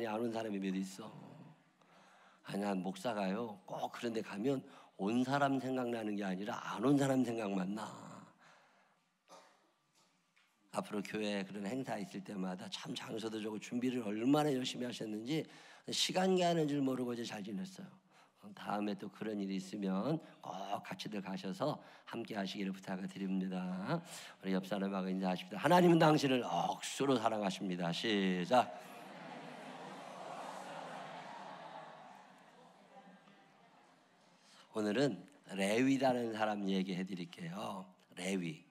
많이 안 온 사람이 몇 있어. 아니, 난 목사가요 꼭 그런 데 가면 온 사람 생각나는 게 아니라 안 온 사람 생각만 나. 앞으로 교회에 그런 행사 있을 때마다 참 장소도 좋고 준비를 얼마나 열심히 하셨는지 시간 가는 줄 모르고 이제 잘 지냈어요. 다음에 또 그런 일이 있으면 꼭 같이들 가셔서 함께 하시기를 부탁을 드립니다. 우리 옆 사람하고 인사하십니다. 하나님은 당신을 억수로 사랑하십니다. 시작. 오늘은 레위라는 사람 얘기해 드릴게요. 레위.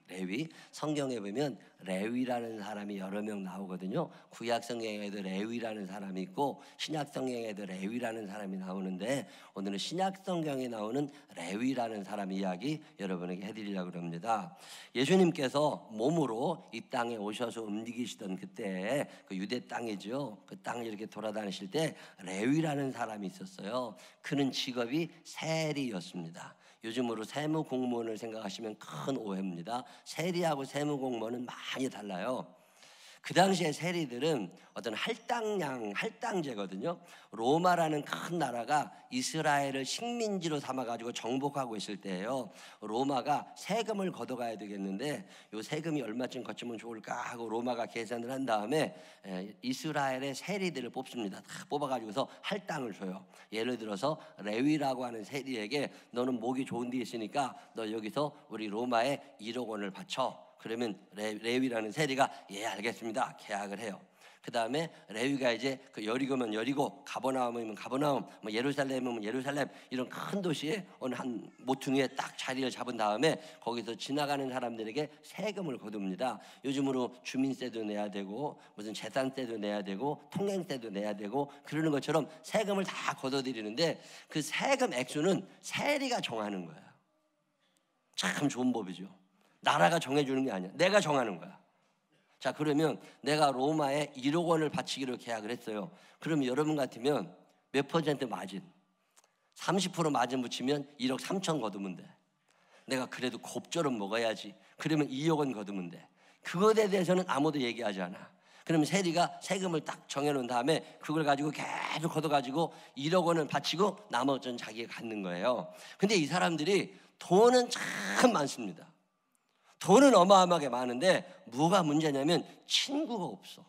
성경에 보면 레위라는 사람이 여러 명 나오거든요. 구약 성경에도 레위라는 사람이 있고 신약 성경에도 레위라는 사람이 나오는데 오늘은 신약 성경에 나오는 레위라는 사람 이야기 여러분에게 해드리려고 합니다. 예수님께서 몸으로 이 땅에 오셔서 움직이시던 그때 그 유대 땅이죠. 그 땅을 이렇게 돌아다니실 때 레위라는 사람이 있었어요. 그는 직업이 세리였습니다. 요즘으로 세무공무원을 생각하시면 큰 오해입니다. 세리하고 세무공무원은 많이 달라요. 그 당시에 세리들은 어떤 할당제거든요. 로마라는 큰 나라가 이스라엘을 식민지로 삼아가지고 정복하고 있을 때예요. 로마가 세금을 걷어가야 되겠는데 이 세금이 얼마쯤 거치면 좋을까 하고 로마가 계산을 한 다음에 이스라엘의 세리들을 뽑습니다. 다 뽑아가지고서 할당을 줘요. 예를 들어서 레위라고 하는 세리에게 너는 목이 좋은 데 있으니까 너 여기서 우리 로마에 1억 원을 바쳐. 그러면 레위라는 세리가 예 알겠습니다 계약을 해요. 그 다음에 레위가 이제 그 여리고면 여리고 가버나움이면 가버나움 뭐 예루살렘이면 예루살렘 이런 큰 도시에 어느 한 모퉁이에 딱 자리를 잡은 다음에 거기서 지나가는 사람들에게 세금을 거둡니다. 요즘으로 주민세도 내야 되고 무슨 재산세도 내야 되고 통행세도 내야 되고 그러는 것처럼 세금을 다 걷어들이는데 그 세금 액수는 세리가 정하는 거예요. 참 좋은 법이죠. 나라가 정해주는 게 아니야. 내가 정하는 거야. 자, 그러면 내가 로마에 1억 원을 바치기로 계약을 했어요. 그럼 여러분 같으면 몇 퍼센트 마진? 30% 마진 붙이면 1억 3천 거두면 돼. 내가 그래도 곱절은 먹어야지. 그러면 2억 원 거두면 돼. 그것에 대해서는 아무도 얘기하지 않아. 그러면 세리가 세금을 딱 정해놓은 다음에 그걸 가지고 계속 걷어가지고 1억 원을 바치고 나머지는 자기가 갖는 거예요. 근데 이 사람들이 돈은 참 많습니다. 돈은 어마어마하게 많은데 뭐가 문제냐면 친구가 없어.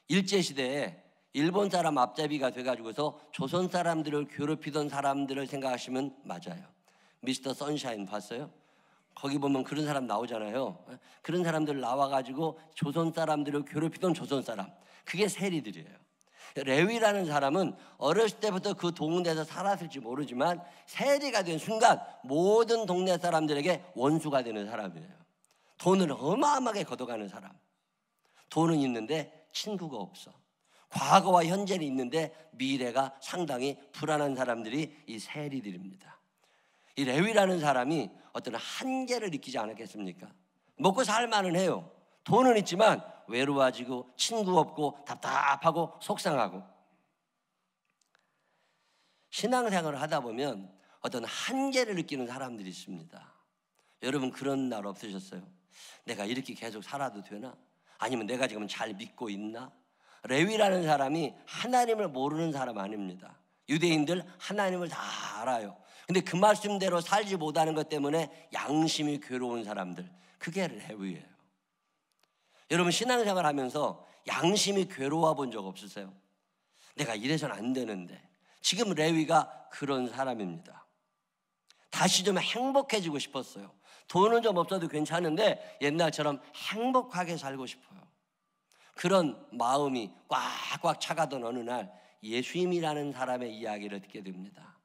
일제시대에 일본 사람 앞잡이가 돼가지고서 조선 사람들을 괴롭히던 사람들을 생각하시면 맞아요. 미스터 선샤인 봤어요? 거기 보면 그런 사람 나오잖아요. 그런 사람들 나와가지고 조선 사람들을 괴롭히던 조선 사람, 그게 세리들이에요. 레위라는 사람은 어렸을 때부터 그 동네에서 살았을지 모르지만 세리가 된 순간 모든 동네 사람들에게 원수가 되는 사람이에요. 돈을 어마어마하게 걷어가는 사람. 돈은 있는데 친구가 없어. 과거와 현재는 있는데 미래가 상당히 불안한 사람들이 이 세리들입니다. 이 레위라는 사람이 어떤 한계를 느끼지 않았겠습니까? 먹고 살만은 해요. 돈은 있지만 외로워지고 친구 없고 답답하고 속상하고. 신앙생활을 하다 보면 어떤 한계를 느끼는 사람들이 있습니다. 여러분 그런 날 없으셨어요? 내가 이렇게 계속 살아도 되나? 아니면 내가 지금 잘 믿고 있나? 레위라는 사람이 하나님을 모르는 사람 아닙니다. 유대인들 하나님을 다 알아요. 근데 그 말씀대로 살지 못하는 것 때문에 양심이 괴로운 사람들, 그게 레위예요. 여러분 신앙생활 하면서 양심이 괴로워 본 적 없으세요? 내가 이래서는 안 되는데. 지금 레위가 그런 사람입니다. 다시 좀 행복해지고 싶었어요. 돈은 좀 없어도 괜찮은데 옛날처럼 행복하게 살고 싶어요. 그런 마음이 꽉꽉 차가던 어느 날 예수님이라는 사람의 이야기를 듣게 됩니다.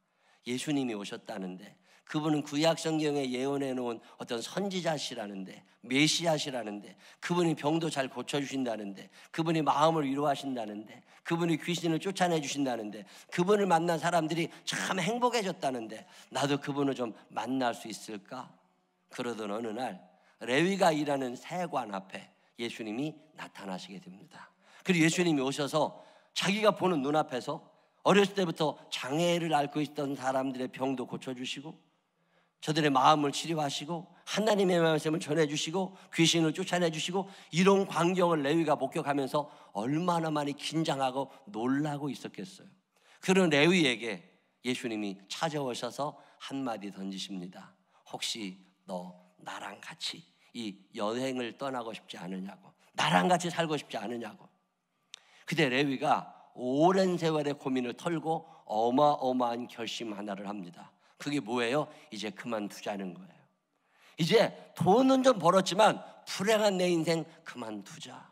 예수님이 오셨다는데 그분은 구약 성경에 예언해 놓은 어떤 선지자시라는데, 메시아시라는데, 그분이 병도 잘 고쳐주신다는데, 그분이 마음을 위로하신다는데, 그분이 귀신을 쫓아내 주신다는데, 그분을 만난 사람들이 참 행복해졌다는데 나도 그분을 좀 만날 수 있을까? 그러던 어느 날 레위가 일하는 세관 앞에 예수님이 나타나시게 됩니다. 그리고 예수님이 오셔서 자기가 보는 눈앞에서 어렸을 때부터 장애를 앓고 있던 사람들의 병도 고쳐주시고 저들의 마음을 치료하시고 하나님의 말씀을 전해주시고 귀신을 쫓아내주시고, 이런 광경을 레위가 목격하면서 얼마나 많이 긴장하고 놀라고 있었겠어요. 그런 레위에게 예수님이 찾아오셔서 한마디 던지십니다. 혹시 너 나랑 같이 이 여행을 떠나고 싶지 않으냐고, 나랑 같이 살고 싶지 않으냐고. 그때 레위가 오랜 세월의 고민을 털고 어마어마한 결심 하나를 합니다. 그게 뭐예요? 이제 그만두자는 거예요. 이제 돈은 좀 벌었지만 불행한 내 인생 그만두자.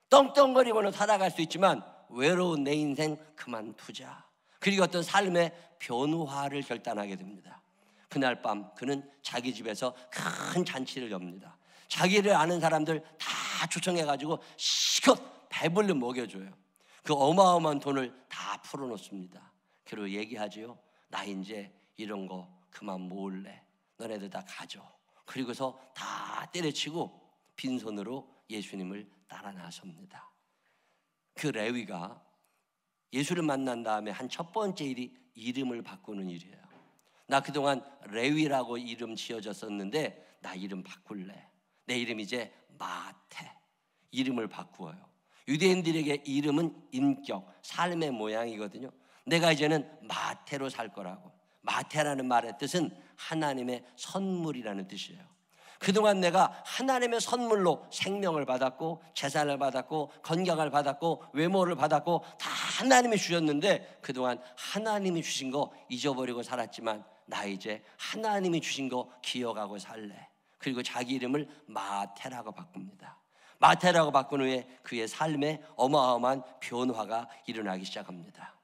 떵떵거리고는 살아갈 수 있지만 외로운 내 인생 그만두자. 그리고 어떤 삶의 변화를 결단하게 됩니다. 그날 밤 그는 자기 집에서 큰 잔치를 엽니다. 자기를 아는 사람들 다 초청해가지고 실컷 배불리 먹여줘요. 그 어마어마한 돈을 다 풀어놓습니다. 그리고 얘기하지요. 나 이제 이런 거 그만 모을래. 너네들 다 가져. 그리고서 다 때려치고 빈손으로 예수님을 따라 나섭니다. 그 레위가 예수를 만난 다음에 한 첫 번째 일이 이름을 바꾸는 일이에요. 나 그동안 레위라고 이름 지어졌었는데 나 이름 바꿀래. 내 이름 이제 마태. 이름을 바꾸어요. 유대인들에게 이름은 인격, 삶의 모양이거든요. 내가 이제는 마태로 살 거라고. 마태라는 말의 뜻은 하나님의 선물이라는 뜻이에요. 그동안 내가 하나님의 선물로 생명을 받았고 재산을 받았고 건강을 받았고 외모를 받았고 다 하나님이 주셨는데 그동안 하나님이 주신 거 잊어버리고 살았지만 나 이제 하나님이 주신 거 기억하고 살래. 그리고 자기 이름을 마태라고 바꿉니다. 마태라고 바꾼 후에 그의 삶에 어마어마한 변화가 일어나기 시작합니다.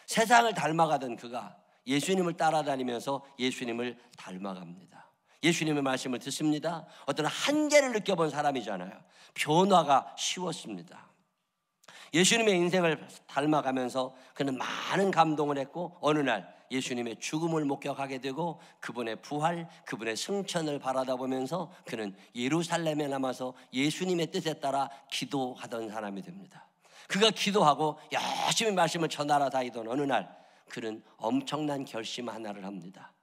세상을 닮아가던 그가 예수님을 따라다니면서 예수님을 닮아갑니다. 예수님의 말씀을 듣습니다. 어떤 한계를 느껴본 사람이잖아요. 변화가 쉬웠습니다. 예수님의 인생을 닮아가면서 그는 많은 감동을 했고 어느 날 예수님의 죽음을 목격하게 되고 그분의 부활, 그분의 승천을 바라다 보면서 그는 예루살렘에 남아서 예수님의 뜻에 따라 기도하던 사람이 됩니다. 그가 기도하고 열심히 말씀을 전하러 다니던 어느 날 그는 엄청난 결심 하나를 합니다.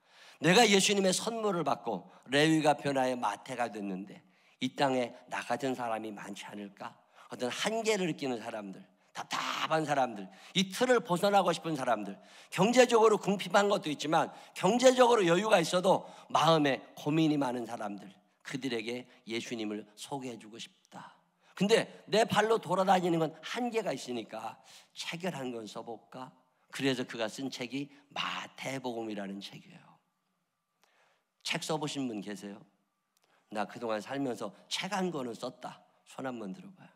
내가 예수님의 선물을 받고 레위가 변화의 마태가 됐는데 이 땅에 나 같은 사람이 많지 않을까? 어떤 한계를 느끼는 사람들, 답답한 사람들, 이 틀을 벗어나고 싶은 사람들, 경제적으로 궁핍한 것도 있지만 경제적으로 여유가 있어도 마음에 고민이 많은 사람들, 그들에게 예수님을 소개해주고 싶다. 근데 내 발로 돌아다니는 건 한계가 있으니까 책을 한 권 써볼까? 그래서 그가 쓴 책이 마태복음이라는 책이에요. 책 써보신 분 계세요? 나 그동안 살면서 책 한 권은 썼다. 손 한번 들어봐요.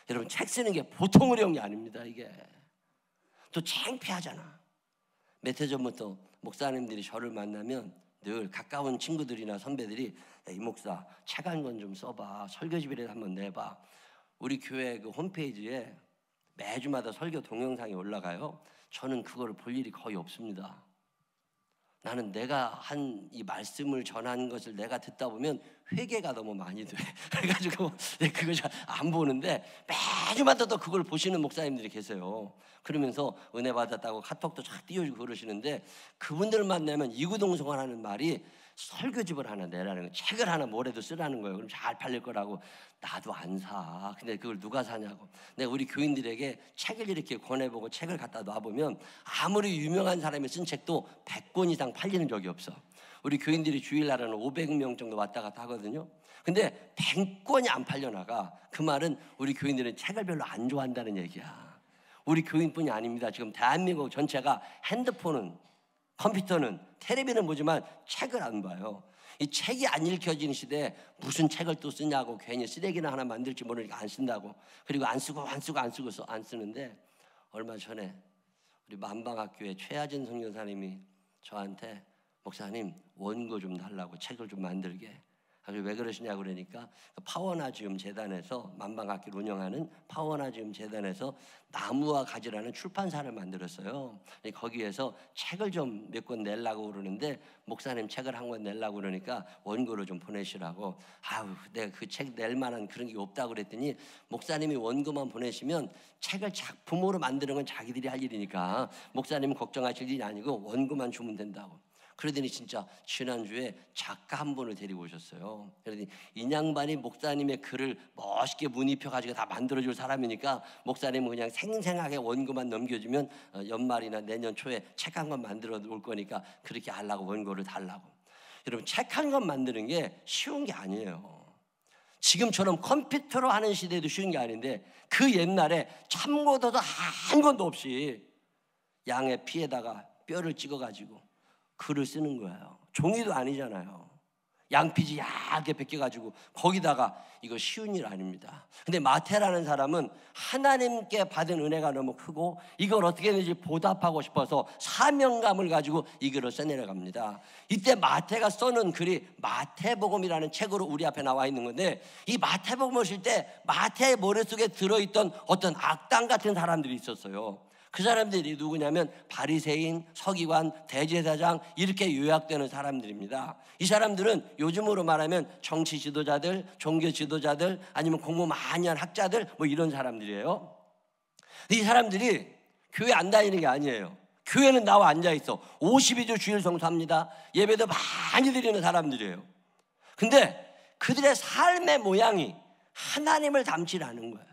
여러분, 책 쓰는 게 보통 어려운 게 아닙니다. 이게 또 창피하잖아. 몇 해 전부터 목사님들이 저를 만나면 늘 가까운 친구들이나 선배들이 이 목사 책 한 권 좀 써봐. 설교집이라도 한번 내봐. 우리 교회 그 홈페이지에 매주마다 설교 동영상이 올라가요. 저는 그걸 볼 일이 거의 없습니다. 나는 내가 한 이 말씀을 전하는 것을 내가 듣다 보면 회개가 너무 많이 돼. 그래가지고 그걸 잘 안 보는데 매주마다 또 그걸 보시는 목사님들이 계세요. 그러면서 은혜 받았다고 카톡도 쫙 띄워주고 그러시는데 그분들 만나면 이구동성하는 말이 설교집을 하나 내라는 거예요. 책을 하나 뭐라도 쓰라는 거예요. 그럼 잘 팔릴 거라고. 나도 안 사. 근데 그걸 누가 사냐고. 내가 우리 교인들에게 책을 이렇게 권해보고 책을 갖다 놔보면 아무리 유명한 사람이 쓴 책도 100권 이상 팔리는 적이 없어. 우리 교인들이 주일날에는 500명 정도 왔다 갔다 하거든요. 근데 100권이 안 팔려나가. 그 말은 우리 교인들은 책을 별로 안 좋아한다는 얘기야. 우리 교인뿐이 아닙니다. 지금 대한민국 전체가 핸드폰은, 컴퓨터는, 텔레비는 보지만 책을 안 봐요. 이 책이 안 읽혀지는 시대에 무슨 책을 또 쓰냐고 괜히 쓰레기나 하나 만들지 모르니까 안 쓴다고. 그리고 안 쓰는데 얼마 전에 우리 만방학교의 최하진 선교사님이 저한테 목사님 원고 좀 달라고 책을 좀 만들게. 왜 그러시냐고 그러니까 파워나지움 재단에서 만방학교를 운영하는 파워나지움 재단에서 나무와 가지라는 출판사를 만들었어요. 거기에서 책을 좀 몇 권 내려고 그러는데 목사님 책을 한 권 내려고 그러니까 원고로 좀 보내시라고. 내가 그 책 낼 만한 그런 게 없다고 그랬더니 목사님이 원고만 보내시면 책을 작품으로 만드는 건 자기들이 할 일이니까 목사님은 걱정하실 일이 아니고 원고만 주면 된다고. 그러더니 진짜 지난주에 작가 한 분을 데리고 오셨어요. 그러더니 인양반이 목사님의 글을 멋있게 문입혀가지고 다 만들어줄 사람이니까 목사님은 그냥 생생하게 원고만 넘겨주면 연말이나 내년 초에 책 한 권 만들어 올 거니까 그렇게 하려고 원고를 달라고. 여러분, 책 한 권 만드는 게 쉬운 게 아니에요. 지금처럼 컴퓨터로 하는 시대도 쉬운 게 아닌데 그 옛날에 참고도도 한 권도 없이 양의 피에다가 뼈를 찍어가지고 글을 쓰는 거예요. 종이도 아니잖아요. 양피지 얇게 벗겨가지고 거기다가, 이거 쉬운 일 아닙니다. 근데 마태라는 사람은 하나님께 받은 은혜가 너무 크고 이걸 어떻게든지 보답하고 싶어서 사명감을 가지고 이 글을 써내려갑니다. 이때 마태가 써는 글이 마태복음이라는 책으로 우리 앞에 나와 있는 건데, 이 마태복음을 쓸 때 마태의 머릿속에 들어있던 어떤 악당 같은 사람들이 있었어요. 그 사람들이 누구냐면 바리새인, 서기관, 대제사장, 이렇게 요약되는 사람들입니다. 이 사람들은 요즘으로 말하면 정치 지도자들, 종교 지도자들, 아니면 공부 많이 한 학자들, 뭐 이런 사람들이에요. 이 사람들이 교회 안 다니는 게 아니에요. 교회는 나와 앉아있어. 52주 주일 성수합니다. 예배도 많이 드리는 사람들이에요. 근데 그들의 삶의 모양이 하나님을 닮지 않은 거예요.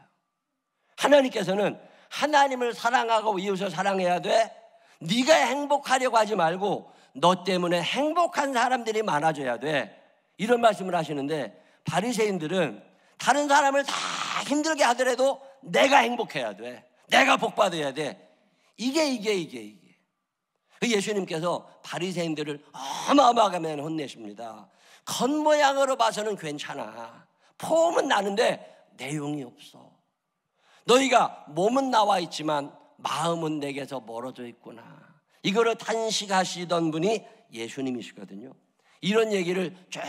하나님께서는 하나님을 사랑하고 이웃을 사랑해야 돼. 네가 행복하려고 하지 말고 너 때문에 행복한 사람들이 많아져야 돼. 이런 말씀을 하시는데, 바리새인들은 다른 사람을 다 힘들게 하더라도 내가 행복해야 돼. 내가 복받아야 돼. 이게. 예수님께서 바리새인들을 어마어마하게 혼내십니다. 겉모양으로 봐서는 괜찮아. 폼은 나는데 내용이 없어. 너희가 몸은 나와 있지만 마음은 내게서 멀어져 있구나. 이거를 탄식하시던 분이 예수님이시거든요. 이런 얘기를 쭉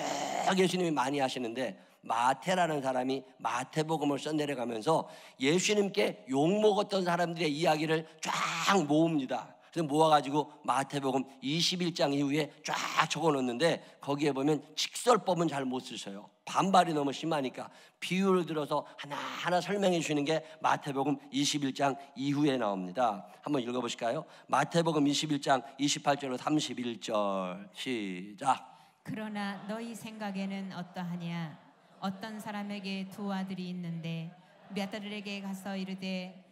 예수님이 많이 하시는데, 마태라는 사람이 마태복음을 써내려가면서 예수님께 욕먹었던 사람들의 이야기를 쫙 모읍니다. 그래서 모아가지고 마태복음 21장 이후에 쫙 적어놓는데, 거기에 보면 직설법은 잘 못 쓰셔요. 반발이 너무 심하니까 비유를 들어서 하나하나 설명해 주시는 게 마태복음 21장 이후에 나옵니다. 한번 읽어보실까요? 마태복음 21장 28절로 31절 시작. 그러나 너희 생각에는 어떠하냐? 어떤 사람에게 두 아들이 있는데 몇 아들에게 가서 이르되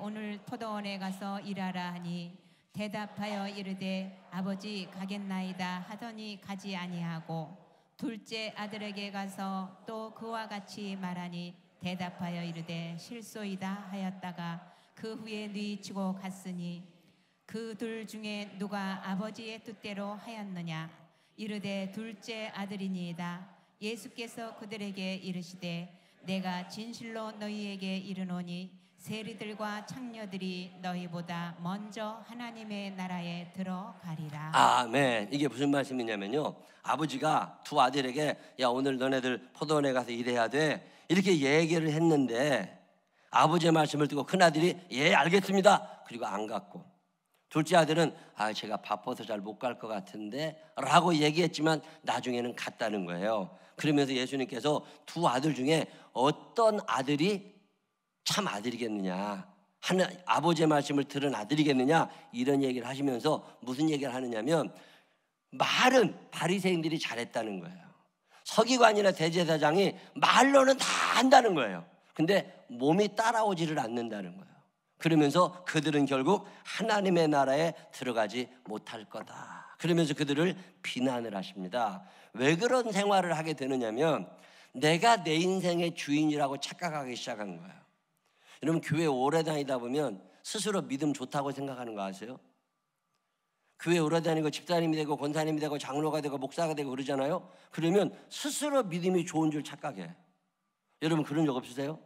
오늘 포도원에 가서 일하라 하니 대답하여 이르되 아버지 가겠나이다 하더니 가지 아니하고, 둘째 아들에게 가서 또 그와 같이 말하니 대답하여 이르되 실소이다 하였다가 그 후에 뉘치고 갔으니 그 둘 중에 누가 아버지의 뜻대로 하였느냐? 이르되 둘째 아들이니이다. 예수께서 그들에게 이르시되 내가 진실로 너희에게 이르노니 세리들과 창녀들이 너희보다 먼저 하나님의 나라에 들어가리라. 아멘. 이게 무슨 말씀이냐면요, 아버지가 두 아들에게 야 오늘 너네들 포도원에 가서 일해야 돼 이렇게 얘기를 했는데, 아버지의 말씀을 듣고 큰아들이 예 알겠습니다 그리고 안 갔고, 둘째 아들은 제가 바빠서 잘 못 갈 것 같은데 라고 얘기했지만 나중에는 갔다는 거예요. 그러면서 예수님께서 두 아들 중에 어떤 아들이 참 아들이겠느냐, 아버지의 말씀을 들은 아들이겠느냐, 이런 얘기를 하시면서 무슨 얘기를 하느냐면, 말은 바리새인들이 잘했다는 거예요. 서기관이나 대제사장이 말로는 다 한다는 거예요. 근데 몸이 따라오지를 않는다는 거예요. 그러면서 그들은 결국 하나님의 나라에 들어가지 못할 거다. 그러면서 그들을 비난을 하십니다. 왜 그런 생활을 하게 되느냐면, 내가 내 인생의 주인이라고 착각하기 시작한 거예요. 여러분, 교회 오래 다니다 보면 스스로 믿음 좋다고 생각하는 거 아세요? 교회 오래 다니고 집사님이 되고 권사님이 되고 장로가 되고 목사가 되고 그러잖아요. 그러면 스스로 믿음이 좋은 줄 착각해. 여러분 그런 적 없으세요?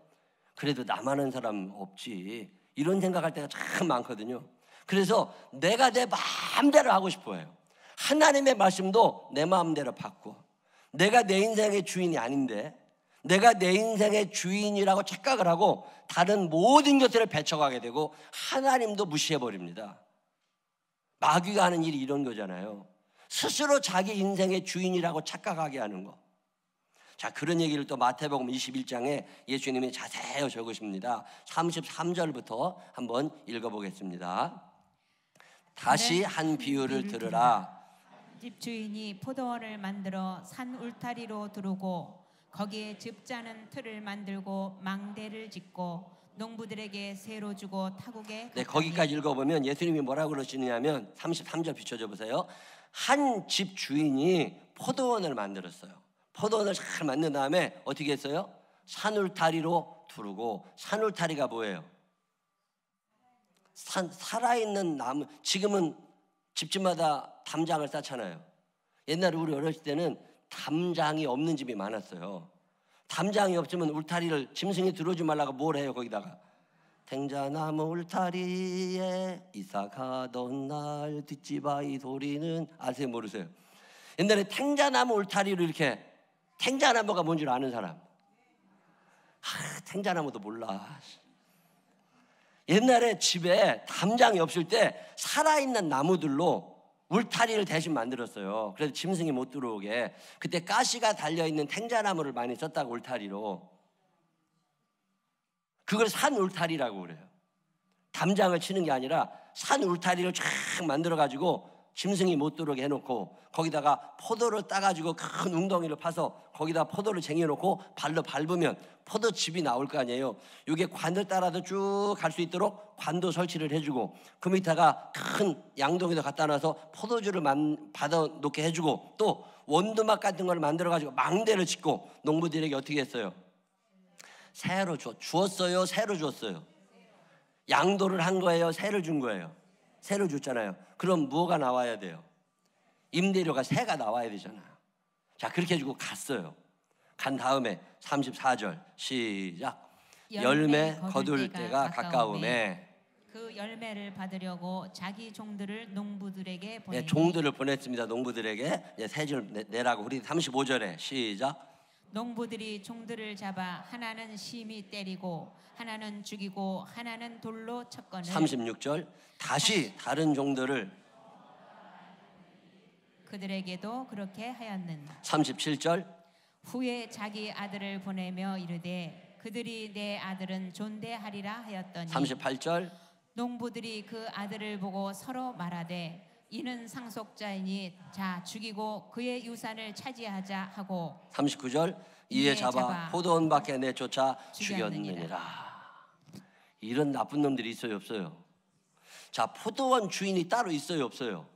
그래도 나만 한 사람 없지, 이런 생각할 때가 참 많거든요. 그래서 내가 내 마음대로 하고 싶어 해요. 하나님의 말씀도 내 마음대로 받고, 내가 내 인생의 주인이 아닌데 내가 내 인생의 주인이라고 착각을 하고 다른 모든 것들을 배척하게 되고 하나님도 무시해버립니다. 마귀가 하는 일이 이런 거잖아요. 스스로 자기 인생의 주인이라고 착각하게 하는 거. 자, 그런 얘기를 또 마태복음 21장에 예수님이 자세히 적으십니다. 33절부터 한번 읽어보겠습니다. 다시 한 비유를 들으라. 집 주인이 포도원을 만들어 산 울타리로 두르고 거기에 즙자는 틀을 만들고 망대를 짓고 농부들에게 새로 주고 타국에 네, 거기까지 읽어보면 예수님이 뭐라고 그러시느냐면 33절 비춰줘 보세요. 한 집 주인이 포도원을 만들었어요. 포도원을 잘 만든 다음에 어떻게 했어요? 산울타리로 두르고, 산울타리가 뭐예요? 살아있는 나무. 지금은 집집마다 담장을 쌓잖아요. 옛날에 우리 어렸을 때는 담장이 없는 집이 많았어요. 담장이 없으면 울타리를 짐승이 들어오지 말라고 뭘 해요? 거기다가 탱자나무 울타리에 이사 가던 날 뒷집아이 소리는 아세요? 모르세요? 옛날에 탱자나무 울타리로 이렇게, 탱자나무가 뭔 줄 아는 사람? 탱자나무도 몰라. 옛날에 집에 담장이 없을 때 살아있는 나무들로 울타리를 대신 만들었어요. 그래서 짐승이 못 들어오게. 그때 가시가 달려있는 탱자나무를 많이 썼다고, 울타리로. 그걸 산 울타리라고 그래요. 담장을 치는 게 아니라 산 울타리를 쫙 만들어가지고 짐승이 못 들어오게 해놓고, 거기다가 포도를 따가지고 큰 웅덩이를 파서 거기다 포도를 쟁여놓고 발로 밟으면 포도즙이 나올 거 아니에요. 이게 관을 따라서 쭉 갈 수 있도록 관도 설치를 해주고, 그 밑에가 큰 양동이도 갖다 놔서 포도주를 받아 놓게 해주고, 또 원두막 같은 걸 만들어가지고 망대를 짓고, 농부들에게 어떻게 했어요? 새로 주었어요? 새로 주었어요? 양도를 한 거예요? 새를 준 거예요? 새를 줬잖아요. 그럼 뭐가 나와야 돼요? 임대료가, 새가 나와야 되잖아요. 자, 그렇게 해주고 갔어요. 간 다음에 34절 시작. 열매 거둘 때가 가까우매 그 열매를 받으려고 자기 종들을 농부들에게 보내니. 네, 종들을 보냈습니다. 농부들에게. 네, 세 줄 내라고. 우리 35절에 시작. 농부들이 종들을 잡아 하나는 심히 때리고 하나는 죽이고 하나는 돌로 쳤거늘. 36절 다시 다른 종들을. 그들에게도 그렇게 하였는다. 37절 후에 자기 아들을 보내며 이르되 그들이 내 아들은 존대하리라 하였더니. 38절 농부들이 그 아들을 보고 서로 말하되 이는 상속자이니 자 죽이고 그의 유산을 차지하자 하고. 39절 이에 잡아 포도원 밖에 내쫓아 죽였느니라. 이런 나쁜 놈들이 있어요, 없어요? 자, 포도원 주인이 따로 있어요, 없어요?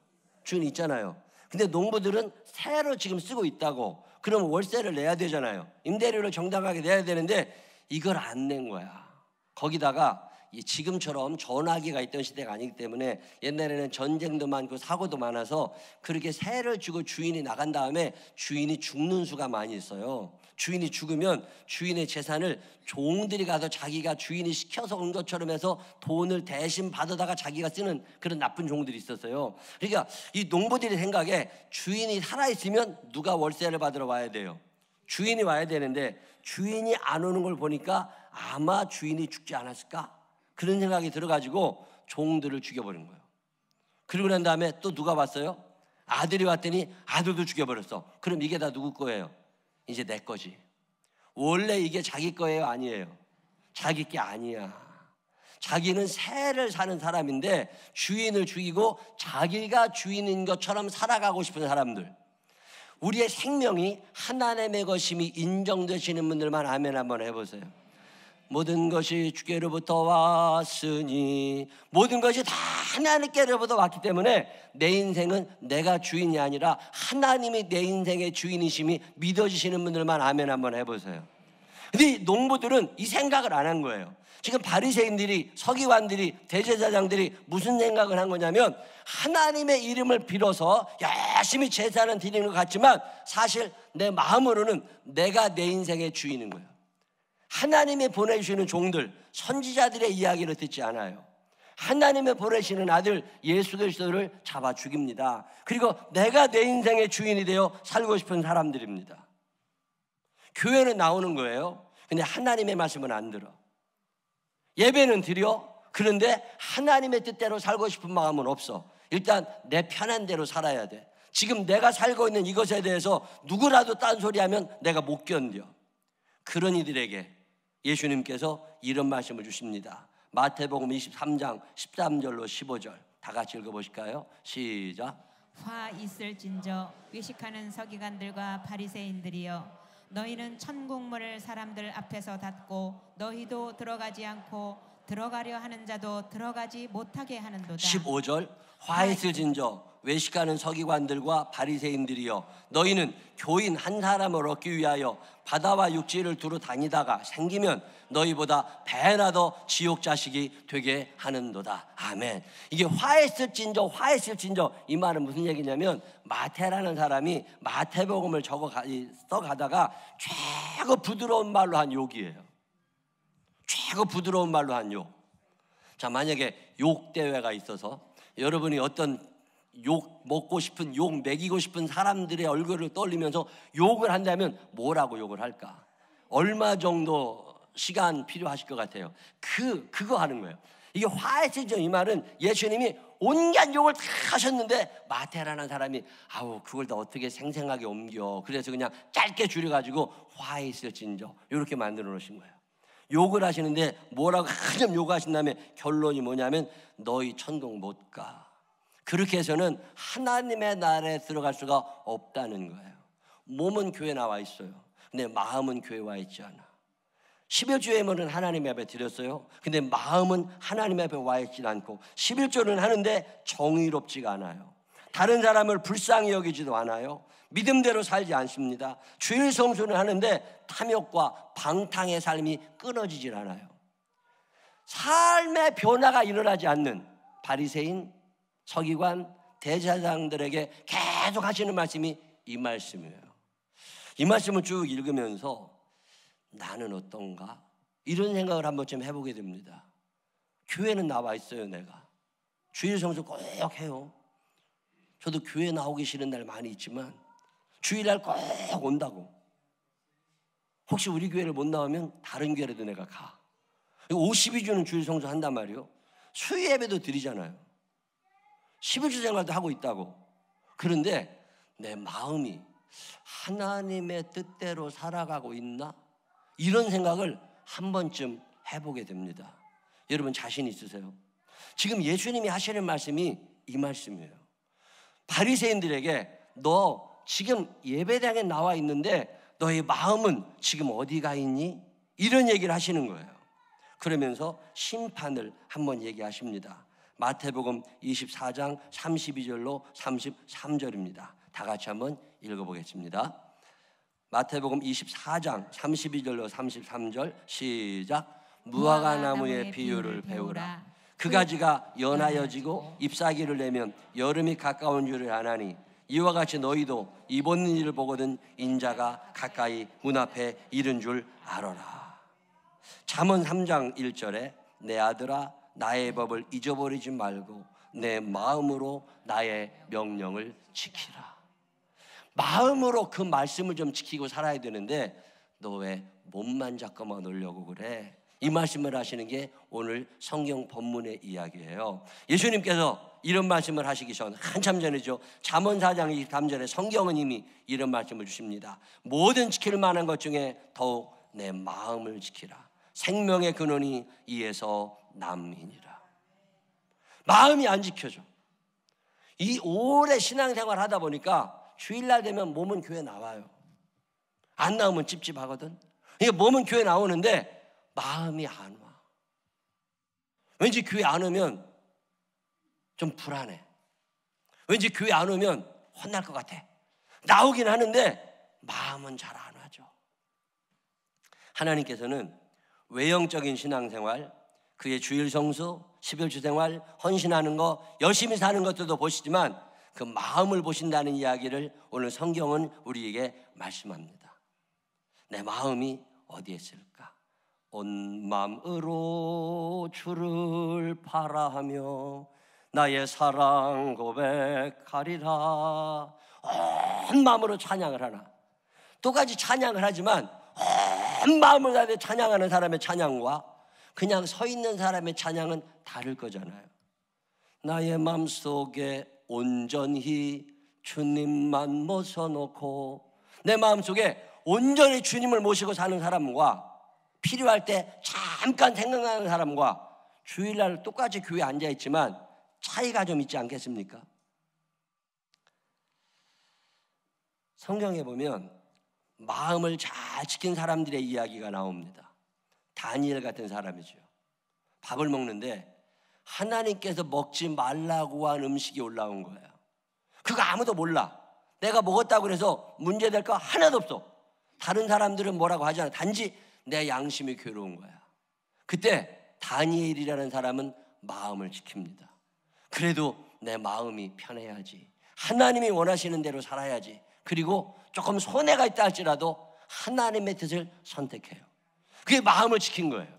주인 있잖아요. 근데 농부들은 새로 지금 쓰고 있다고. 그럼 월세를 내야 되잖아요. 임대료를 정당하게 내야 되는데 이걸 안 낸 거야. 거기다가 지금처럼 전화기가 있던 시대가 아니기 때문에 옛날에는 전쟁도 많고 사고도 많아서 그렇게 세를 주고 주인이 나간 다음에 주인이 죽는 수가 많이 있어요. 주인이 죽으면 주인의 재산을 종들이 가서 자기가 주인이 시켜서 온 것처럼 해서 돈을 대신 받아다가 자기가 쓰는 그런 나쁜 종들이 있었어요. 그러니까 이 농부들이 생각에 주인이 살아있으면 누가 월세를 받으러 와야 돼요? 주인이 와야 되는데 주인이 안 오는 걸 보니까 아마 주인이 죽지 않았을까? 그런 생각이 들어가지고 종들을 죽여버린 거예요. 그리고 난 다음에 또 누가 왔어요? 아들이 왔더니 아들도 죽여버렸어. 그럼 이게 다 누구 거예요? 이제 내 거지. 원래 이게 자기 거예요? 아니에요? 자기 게 아니야. 자기는 새를 사는 사람인데 주인을 죽이고 자기가 주인인 것처럼 살아가고 싶은 사람들. 우리의 생명이 하나님의 것임이 인정되시는 분들만 아멘 한번 해보세요. 모든 것이 주께로부터 왔으니, 모든 것이 다 하나님께로부터 왔기 때문에 내 인생은 내가 주인이 아니라 하나님이 내 인생의 주인이심이 믿어지시는 분들만 아멘 한번 해보세요. 근데 농부들은 이 생각을 안 한 거예요. 지금 바리새인들이, 서기관들이, 대제사장들이 무슨 생각을 한 거냐면 하나님의 이름을 빌어서 열심히 제사는 드리는 것 같지만 사실 내 마음으로는 내가 내 인생의 주인인 거예요. 하나님이 보내주시는 종들, 선지자들의 이야기를 듣지 않아요. 하나님의 보내시는 아들 예수 그리스도를 잡아 죽입니다. 그리고 내가 내 인생의 주인이 되어 살고 싶은 사람들입니다. 교회는 나오는 거예요. 근데 하나님의 말씀은 안 들어. 예배는 드려. 그런데 하나님의 뜻대로 살고 싶은 마음은 없어. 일단 내 편한 대로 살아야 돼. 지금 내가 살고 있는 이것에 대해서 누구라도 딴소리하면 내가 못 견뎌. 그런 이들에게 예수님께서 이런 말씀을 주십니다. 마태복음 23장 13절로 15절 다 같이 읽어보실까요? 시작. 화 있을진저 외식하는 서기관들과 바리새인들이여 너희는 천국문을 사람들 앞에서 닫고 너희도 들어가지 않고 들어가려 하는 자도 들어가지 못하게 하는도다. 15절 화 있을진저 외식하는 서기관들과 바리새인들이여 너희는 교인 한 사람을 얻기 위하여 바다와 육지를 두루 다니다가 생기면 너희보다 배나 더 지옥 자식이 되게 하는도다. 아멘. 이게 화했을진저 이 말은 무슨 얘기냐면 마태라는 사람이 마태복음을 써가다가 최고 부드러운 말로 한 욕이에요. 최고 부드러운 말로 한 욕. 자, 만약에 욕 대회가 있어서 여러분이 어떤 욕 먹고 싶은, 욕 먹이고 싶은 사람들의 얼굴을 떠올리면서 욕을 한다면 뭐라고 욕을 할까? 얼마 정도 시간 필요하실 것 같아요? 그거 하는 거예요. 이게 화해지죠. 이 말은 예수님이 온갖 욕을 다 하셨는데 마태라는 사람이 그걸 다 어떻게 생생하게 옮겨. 그래서 그냥 짧게 줄여가지고 화해있을진저 이렇게 만들어 놓으신 거예요. 욕을 하시는데 뭐라고 한참 욕하신 다음에 결론이 뭐냐면 너희 천국 못 가. 그렇게 해서는 하나님의 나라에 들어갈 수가 없다는 거예요. 몸은 교회에 나와 있어요. 근데 마음은 교회에 와 있지 않아. 11조 예물은 하나님 앞에 드렸어요. 근데 마음은 하나님 앞에 와 있지 않고 11조는 하는데 정의롭지가 않아요. 다른 사람을 불쌍히 여기지도 않아요. 믿음대로 살지 않습니다. 주일 성수는 하는데 탐욕과 방탕의 삶이 끊어지질 않아요. 삶의 변화가 일어나지 않는 바리새인, 서기관, 대제사장들에게 계속 하시는 말씀이 이 말씀이에요. 이 말씀을 쭉 읽으면서 나는 어떤가? 이런 생각을 한 번쯤 해보게 됩니다. 교회는 나와 있어요. 내가 주일 성수 꼭 해요. 저도 교회 나오기 싫은 날 많이 있지만 주일날 꼭 온다고. 혹시 우리 교회를 못 나오면 다른 교회라도 내가 가. 52주는 주일 성수 한단 말이에요. 수요 예배도 드리잖아요. 11주 생활도 하고 있다고. 그런데 내 마음이 하나님의 뜻대로 살아가고 있나? 이런 생각을 한 번쯤 해보게 됩니다. 여러분 자신 있으세요? 지금 예수님이 하시는 말씀이 이 말씀이에요. 바리새인들에게 너 지금 예배당에 나와 있는데 너의 마음은 지금 어디가 있니? 이런 얘기를 하시는 거예요. 그러면서 심판을 한번 얘기하십니다. 마태복음 24장 32절로 33절입니다. 다 같이 한번 읽어보겠습니다. 마태복음 24장 32절로 33절 시작. 무화과 나무의 비유를 배우라. 그 가지가 연하여지고 잎사귀를 내면 여름이 가까운 줄을 아나니 이와 같이 너희도 이번 일을 보거든 인자가 가까이 문 앞에 이른 줄 알아라. 잠언 3장 1절에 내 아들아 나의 법을 잊어버리지 말고 내 마음으로 나의 명령을 지키라. 마음으로 그 말씀을 좀 지키고 살아야 되는데 너 왜 몸만 자꾸만 놀려고 그래? 이 말씀을 하시는 게 오늘 성경 본문의 이야기예요. 예수님께서 이런 말씀을 하시기 전 한참 전이죠. 잠언 4장 23절에 성경은 이미 이런 말씀을 주십니다. 모든 지킬 만한 것 중에 더욱 내 마음을 지키라. 생명의 근원이 이에서 남이니라. 마음이 안 지켜져. 이 오래 신앙생활 하다 보니까 주일날 되면 몸은 교회 나와요. 안 나오면 찝찝하거든. 이게 몸은 교회 나오는데 마음이 안 와. 왠지 교회 안 오면 좀 불안해. 왠지 교회 안 오면 혼날 것 같아. 나오긴 하는데 마음은 잘 안 와죠. 하나님께서는 외형적인 신앙생활, 그의 주일 성수, 11주 생활, 헌신하는 거, 열심히 사는 것들도 보시지만 그 마음을 보신다는 이야기를 오늘 성경은 우리에게 말씀합니다. 내 마음이 어디에 있을까? 온 마음으로 주를 바라하며 나의 사랑 고백하리라. 온 마음으로 찬양을 하나. 똑같이 찬양을 하지만 온 마음을 다해 찬양하는 사람의 찬양과 그냥 서 있는 사람의 찬양은 다를 거잖아요. 나의 마음속에 온전히 주님만 모셔놓고 내 마음속에 온전히 주님을 모시고 사는 사람과 필요할 때 잠깐 생각나는 사람과 주일날 똑같이 교회에 앉아있지만 차이가 좀 있지 않겠습니까? 성경에 보면 마음을 잘 지킨 사람들의 이야기가 나옵니다. 다니엘 같은 사람이죠. 밥을 먹는데 하나님께서 먹지 말라고 한 음식이 올라온 거예요. 그거 아무도 몰라. 내가 먹었다고 그래서 문제될 거 하나도 없어. 다른 사람들은 뭐라고 하지 않아. 단지 내 양심이 괴로운 거야. 그때 다니엘이라는 사람은 마음을 지킵니다. 그래도 내 마음이 편해야지. 하나님이 원하시는 대로 살아야지. 그리고 조금 손해가 있다 할지라도 하나님의 뜻을 선택해요. 그게 마음을 지킨 거예요.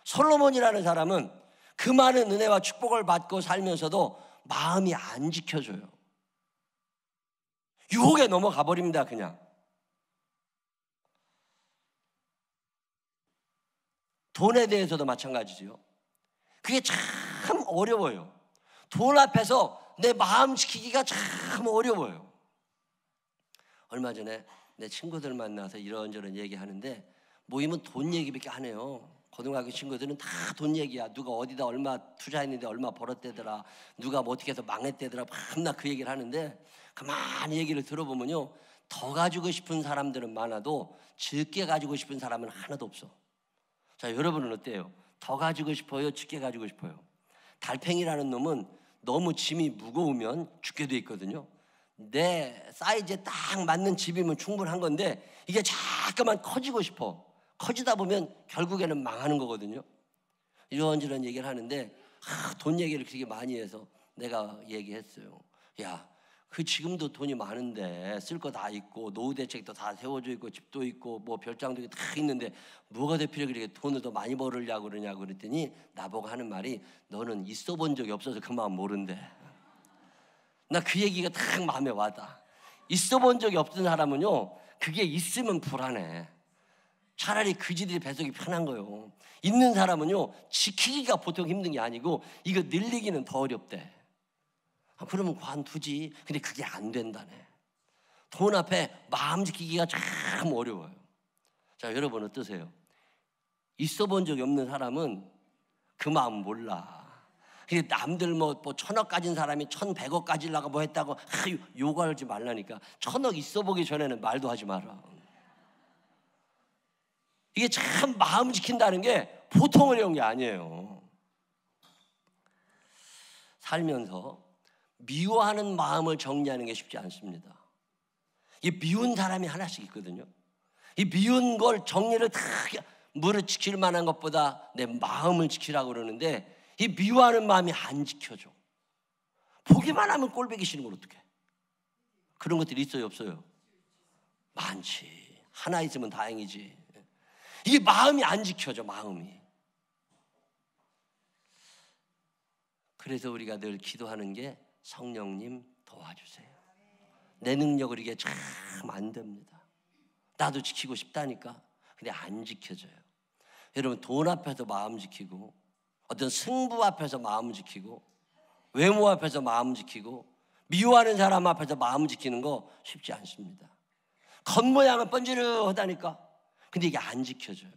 솔로몬이라는 사람은 그 많은 은혜와 축복을 받고 살면서도 마음이 안 지켜져요. 유혹에 넘어가 버립니다. 그냥. 돈에 대해서도 마찬가지죠. 그게 참 어려워요. 돈 앞에서 내 마음 지키기가 참 어려워요. 얼마 전에 내 친구들 만나서 이런저런 얘기하는데 모이면 돈 얘기밖에 안 해요. 고등학교 친구들은 다 돈 얘기야. 누가 어디다 얼마 투자했는데 얼마 벌었대더라. 누가 뭐 어떻게 해서 망했대더라. 맨날 그 얘기를 하는데 가만히 얘기를 들어보면요, 더 가지고 싶은 사람들은 많아도 적게 가지고 싶은 사람은 하나도 없어. 자, 여러분은 어때요? 더 가지고 싶어요? 적게 가지고 싶어요? 달팽이라는 놈은 너무 짐이 무거우면 죽게 돼 있거든요. 내 사이즈에 딱 맞는 집이면 충분한 건데 이게 자꾸만 커지고 싶어. 커지다 보면 결국에는 망하는 거거든요. 이런저런 얘기를 하는데 돈 얘기를 그렇게 많이 해서 내가 얘기했어요. 야, 그 지금도 돈이 많은데 쓸 거 다 있고 노후 대책도 다 세워져 있고 집도 있고 뭐 별장도 다 있는데 뭐가 더 필요해 그렇게 돈을 더 많이 벌으려고 그러냐고 그랬더니 나보고 하는 말이 너는 있어 본 적이 없어서 그 마음 모른대. 나 그 얘기가 딱 마음에 와닿아. 있어 본 적이 없던 사람은요, 그게 있으면 불안해. 차라리 그지들이 배속이 편한 거예요. 있는 사람은요, 지키기가 보통 힘든 게 아니고 이거 늘리기는 더 어렵대. 그러면 관두지. 근데 그게 안 된다네. 돈 앞에 마음 지키기가 참 어려워요. 자, 여러분 어떠세요? 있어 본 적이 없는 사람은 그 마음 몰라. 남들 뭐 1,000억 가진 사람이 1,100억 가지려고 뭐 했다고 요구하지 말라니까. 1,000억 있어 보기 전에는 말도 하지 마라. 이게 참 마음 지킨다는 게 보통 어려운 게 아니에요. 살면서 미워하는 마음을 정리하는 게 쉽지 않습니다. 이 미운 사람이 하나씩 있거든요. 이 미운 걸 정리를 다 물을 지킬 만한 것보다 내 마음을 지키라고 그러는데 이 미워하는 마음이 안 지켜져. 보기만 하면 꼴보기 싫은 걸 어떡해. 그런 것들이 있어요, 없어요? 많지. 하나 있으면 다행이지. 이게 마음이 안 지켜져, 마음이. 그래서 우리가 늘 기도하는 게 성령님 도와주세요. 내 능력을 이게 참 안 됩니다. 나도 지키고 싶다니까. 근데 안 지켜져요. 여러분, 돈 앞에서 마음 지키고 어떤 승부 앞에서 마음 지키고 외모 앞에서 마음 지키고 미워하는 사람 앞에서 마음 지키는 거 쉽지 않습니다. 겉모양은 번지르하다니까. 근데 이게 안 지켜져요.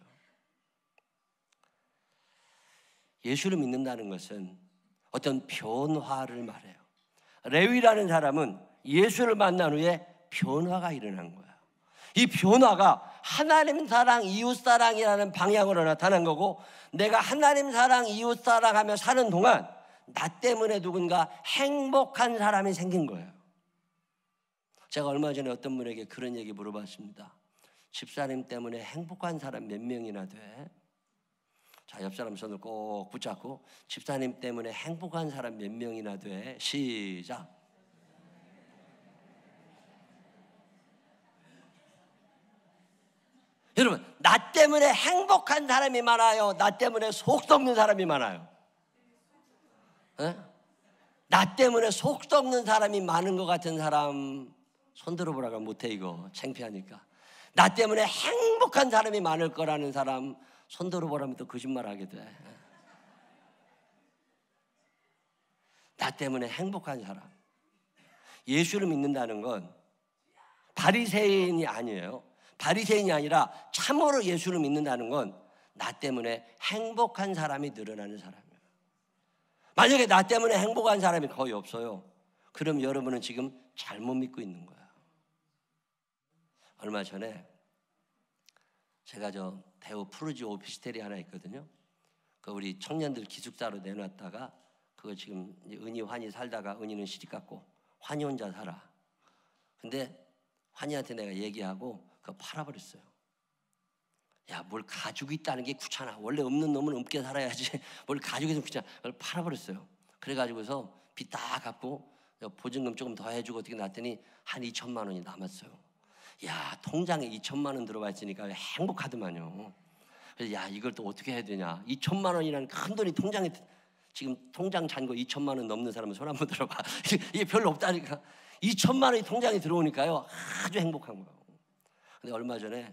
예수를 믿는다는 것은 어떤 변화를 말해요. 레위라는 사람은 예수를 만난 후에 변화가 일어난 거야. 이 변화가 하나님 사랑, 이웃 사랑이라는 방향으로 나타난 거고, 내가 하나님 사랑, 이웃 사랑하며 사는 동안 나 때문에 누군가 행복한 사람이 생긴 거예요. 제가 얼마 전에 어떤 분에게 그런 얘기 물어봤습니다. 집사님 때문에 행복한 사람 몇 명이나 돼? 자, 옆 사람 손을 꼭 붙잡고 집사님 때문에 행복한 사람 몇 명이나 돼? 시작. 여러분, 나 때문에 행복한 사람이 많아요? 나 때문에 속 썩는 사람이 많아요? 에? 나 때문에 속 썩는 사람이 많은 것 같은 사람 손 들어보라고 못해. 이거 창피하니까. 나 때문에 행복한 사람이 많을 거라는 사람 손 들어보라면 또 거짓말하게 돼. 나 때문에 행복한 사람. 예수를 믿는다는 건 바리새인이 아니에요. 바리새인이 아니라 참으로 예수를 믿는다는 건 나 때문에 행복한 사람이 늘어나는 사람이에요. 만약에 나 때문에 행복한 사람이 거의 없어요. 그럼 여러분은 지금 잘못 믿고 있는 거야. 얼마 전에 제가 저 대우 푸르지 오피스텔이 하나 있거든요. 그 우리 청년들 기숙사로 내놨다가 그거 지금 은희 환희 살다가 은희는 시집갔고 환희 혼자 살아. 근데 환희한테 내가 얘기하고 그거 팔아버렸어요. 야, 뭘 가지고 있다는 게 귀찮아. 원래 없는 놈은 없게 살아야지. 뭘 가지고 있으면 귀찮아. 그걸 팔아버렸어요. 그래가지고서 빚 다 갚고 보증금 조금 더 해주고 어떻게 놨더니 한 2천만 원이 남았어요. 야, 통장에 2천만 원 들어와 있으니까 행복하더만요. 그래서 야, 이걸 또 어떻게 해야 되냐. 2천만 원이라는 큰 돈이 통장에, 지금 통장 잔고 2천만 원 넘는 사람은 손 한번 들어봐. 이게 별로 없다니까. 2천만 원이 통장에 들어오니까요 아주 행복한 거예요. 근데 얼마 전에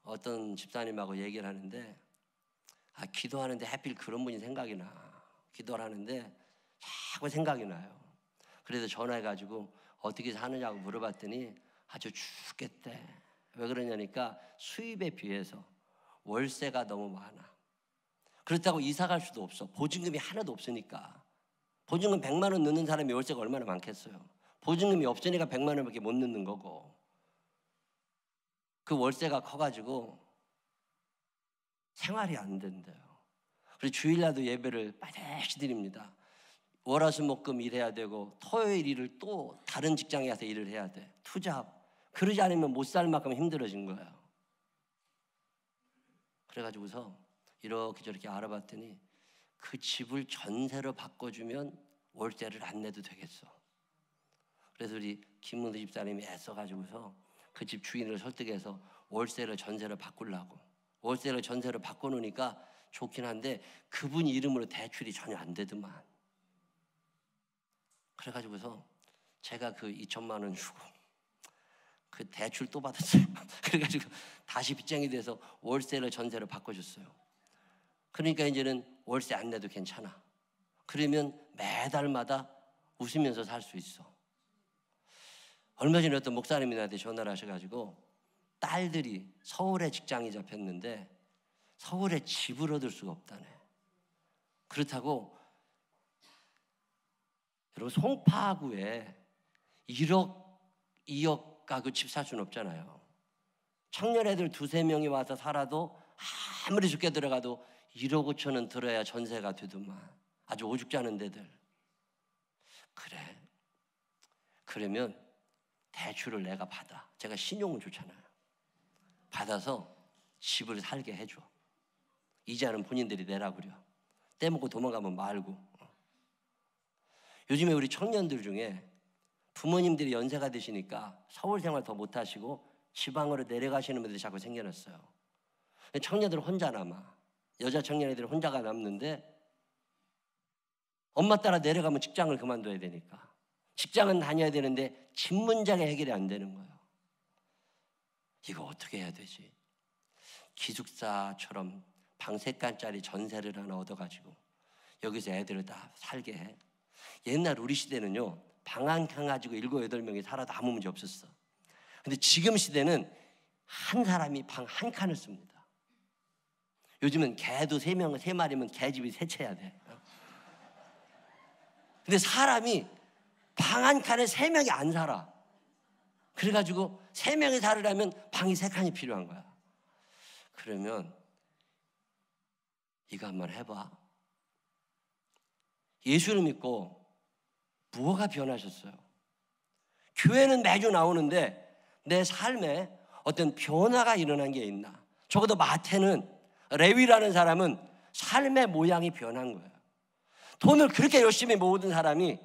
어떤 집사님하고 얘기를 하는데, 기도하는데 하필 그런 분이 생각이 나. 기도를 하는데 자꾸 생각이 나요. 그래서 전화해가지고 어떻게 사느냐고 물어봤더니 아주 죽겠대. 왜 그러냐니까 수입에 비해서 월세가 너무 많아. 그렇다고 이사 갈 수도 없어. 보증금이 하나도 없으니까. 보증금 100만 원 넣는 사람이 월세가 얼마나 많겠어요. 보증금이 없으니까 100만 원밖에 못 넣는 거고. 그 월세가 커가지고 생활이 안 된대요. 그리고 주일날도 예배를 빠듯이 드립니다. 월화수목금 일해야 되고 토요일 일을 또 다른 직장에 가서 일을 해야 돼. 투잡. 그러지 않으면 못 살 만큼 힘들어진 거예요. 그래가지고서 이렇게 저렇게 알아봤더니 그 집을 전세로 바꿔주면 월세를 안 내도 되겠어. 그래서 우리 김문수 집사님이 애써가지고서 그 집 주인을 설득해서 월세를 전세로 바꾸려고. 월세를 전세로 바꿔놓으니까 좋긴 한데 그분 이름으로 대출이 전혀 안 되더만. 그래가지고서 제가 그 2천만 원 주고 그 대출 또 받았어요. 그래가지고 다시 빚쟁이 돼서 월세를 전세로 바꿔줬어요. 그러니까 이제는 월세 안 내도 괜찮아. 그러면 매달마다 웃으면서 살 수 있어. 얼마 전에 어떤 목사님이 나한테 전화를 하셔가지고 딸들이 서울에 직장이 잡혔는데 서울에 집을 얻을 수가 없다네. 그렇다고 여러분 송파구에 1억, 2억 가구 집 살 수는 없잖아요. 청년 애들 2-3명이 와서 살아도 아무리 좋게 들어가도 1억 5천은 들어야 전세가 되더만. 아주 오죽지 않은 데들. 그래. 그러면 대출을 내가 받아. 제가 신용은 좋잖아요. 받아서 집을 살게 해줘. 이자는 본인들이 내라 그려. 떼먹고 도망가면 말고. 요즘에 우리 청년들 중에 부모님들이 연세가 드시니까 서울 생활 더 못하시고 지방으로 내려가시는 분들이 자꾸 생겨났어요. 청년들은 혼자 남아. 여자 청년애들은 혼자가 남는데 엄마 따라 내려가면 직장을 그만둬야 되니까. 직장은 다녀야 되는데 집 문제가 해결이 안 되는 거예요. 이거 어떻게 해야 되지? 기숙사처럼 방 3칸짜리 전세를 하나 얻어가지고 여기서 애들을 다 살게 해. 옛날 우리 시대는요, 방 한 칸 가지고 7-8명이 살아도 아무 문제 없었어. 근데 지금 시대는 한 사람이 방 한 칸을 씁니다. 요즘은 개도 3마리면 개집이 3채야 돼. 근데 사람이 방 한 칸에 3명이 안 살아. 그래가지고 3명이 살으려면 방이 3칸이 필요한 거야. 그러면 이거 한번 해봐. 예수를 믿고 뭐가 변하셨어요? 교회는 매주 나오는데 내 삶에 어떤 변화가 일어난 게 있나? 적어도 마태는, 레위라는 사람은 삶의 모양이 변한 거예요. 돈을 그렇게 열심히 모으던 사람이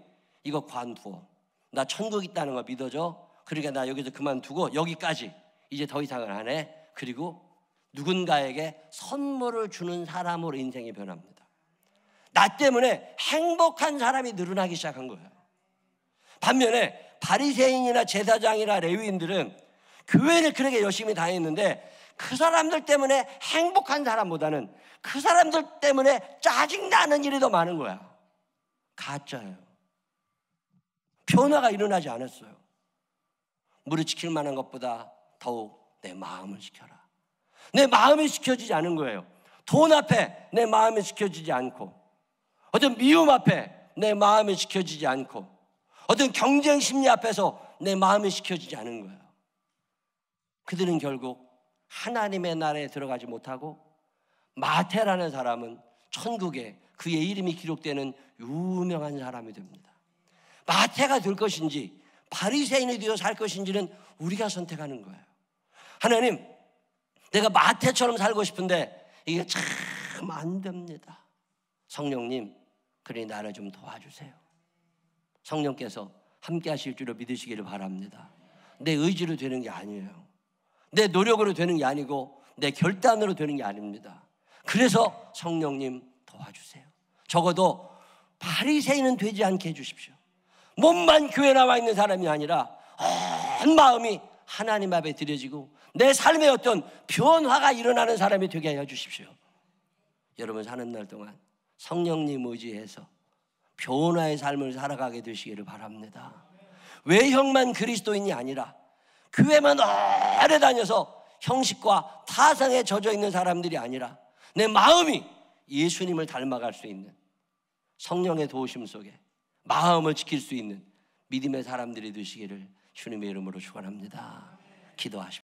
이거 관두어. 나 천국 있다는 거 믿어줘. 그러니까 나 여기서 그만두고 여기까지. 이제 더 이상은 안 해. 그리고 누군가에게 선물을 주는 사람으로 인생이 변합니다. 나 때문에 행복한 사람이 늘어나기 시작한 거예요. 반면에 바리새인이나 제사장이나 레위인들은 교회를 그렇게 열심히 다녔는데 그 사람들 때문에 행복한 사람보다는 그 사람들 때문에 짜증나는 일이 더 많은 거야. 가짜예요. 변화가 일어나지 않았어요. 무릇 지킬 만한 것보다 더욱 내 마음을 지켜라. 내 마음이 지켜지지 않은 거예요. 돈 앞에 내 마음이 지켜지지 않고, 어떤 미움 앞에 내 마음이 지켜지지 않고, 어떤 경쟁 심리 앞에서 내 마음이 지켜지지 않은 거예요. 그들은 결국 하나님의 나라에 들어가지 못하고 마태라는 사람은 천국에 그의 이름이 기록되는 유명한 사람이 됩니다. 마태가 될 것인지 바리새인이 되어 살 것인지는 우리가 선택하는 거예요. 하나님, 내가 마태처럼 살고 싶은데 이게 참 안 됩니다. 성령님, 그러니 나를 좀 도와주세요. 성령께서 함께 하실 줄로 믿으시기를 바랍니다. 내 의지로 되는 게 아니에요. 내 노력으로 되는 게 아니고 내 결단으로 되는 게 아닙니다. 그래서 성령님 도와주세요. 적어도 바리새인은 되지 않게 해주십시오. 몸만 교회 나와 있는 사람이 아니라 온 마음이 하나님 앞에 드려지고 내 삶에 어떤 변화가 일어나는 사람이 되게 해 주십시오. 여러분 사는 날 동안 성령님 의지해서 변화의 삶을 살아가게 되시기를 바랍니다. 외형만 그리스도인이 아니라 교회만 오래 다녀서 형식과 타성에 젖어 있는 사람들이 아니라 내 마음이 예수님을 닮아갈 수 있는 성령의 도우심 속에 마음을 지킬 수 있는 믿음의 사람들이 되시기를 주님의 이름으로 축원합니다. 기도하십시오.